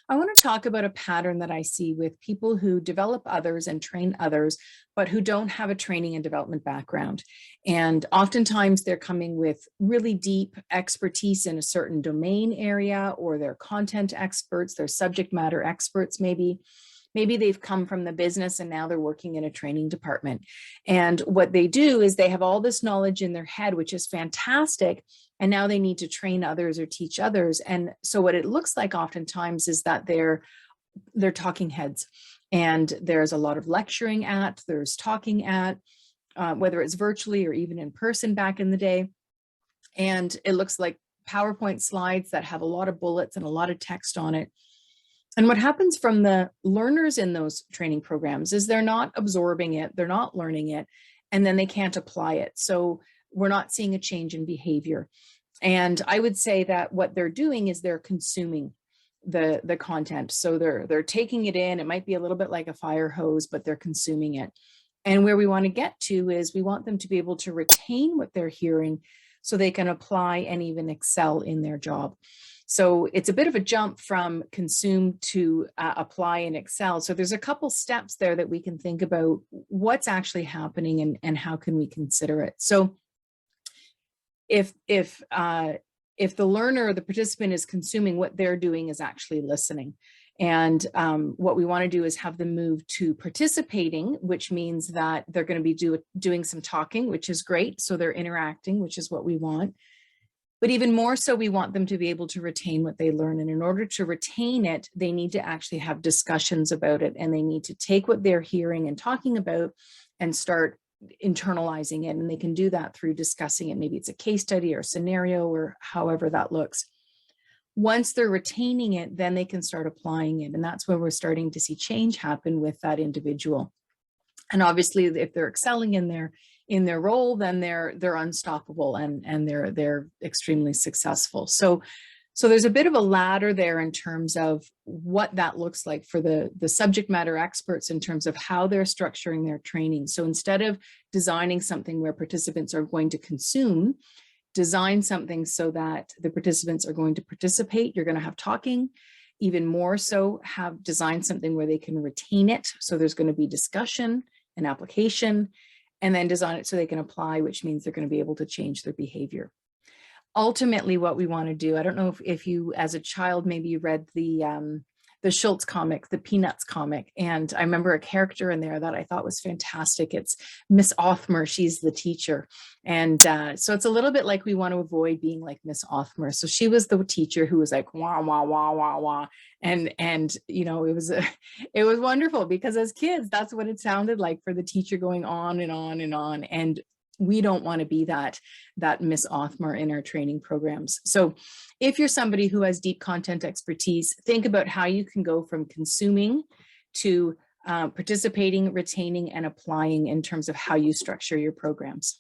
I want to talk about a pattern that I see with people who develop others and train others, but who don't have a training and development background. And oftentimes they're coming with really deep expertise in a certain domain area, or they're content experts, they're subject matter experts maybe. Maybe they've come from the business and now they're working in a training department. And what they do is they have all this knowledge in their head, which is fantastic. And now they need to train others or teach others. And so what it looks like oftentimes is that they're talking heads. And there's a lot of lecturing there's talking whether it's virtually or even in person back in the day. And it looks like PowerPoint slides that have a lot of bullets and a lot of text on it. And what happens from the learners in those training programs is they're not absorbing it, they're not learning it, and then they can't apply it. So we're not seeing a change in behavior. And I would say that what they're doing is they're consuming the content. So they're taking it in. It might be a little bit like a fire hose, but they're consuming it. And where we want to get to is we want them to be able to retain what they're hearing so they can apply and even excel in their job. So it's a bit of a jump from consume to apply and excel. So there's a couple steps there that we can think about what's actually happening and how can we consider it. So if the learner or the participant is consuming, what they're doing is actually listening. And what we want to do is have them move to participating, which means that they're going to be doing some talking, which is great. So they're interacting, which is what we want. But even more so, we want them to be able to retain what they learn. And in order to retain it, they need to actually have discussions about it. And they need to take what they're hearing and talking about and start internalizing it. And they can do that through discussing it. Maybe it's a case study or a scenario or however that looks. Once they're retaining it, then they can start applying it. And that's where we're starting to see change happen with that individual. And obviously, if they're excelling in their role, then they're unstoppable and they're extremely successful. So there's a bit of a ladder there in terms of what that looks like for the subject matter experts in terms of how they're structuring their training. So instead of designing something where participants are going to consume, design something so that the participants are going to participate. You're going to have talking. Even more so, have designed something where they can retain it. So there's going to be discussion and application, and then design it so they can apply, which means they're going to be able to change their behavior. Ultimately, what we want to do, I don't know if you, as a child, maybe you read the Schultz comic, the Peanuts comic. And I remember a character in there that I thought was fantastic. It's Miss Othmer. She's the teacher. And so it's a little bit like we want to avoid being like Miss Othmer. So she was the teacher who was like, wah, wah, wah, wah, wah. And you know, it was wonderful because as kids, that's what it sounded like for the teacher going on and on and on. And we don't want to be that Miss Othmer in our training programs. So if you're somebody who has deep content expertise, think about how you can go from consuming to participating, retaining, and applying in terms of how you structure your programs.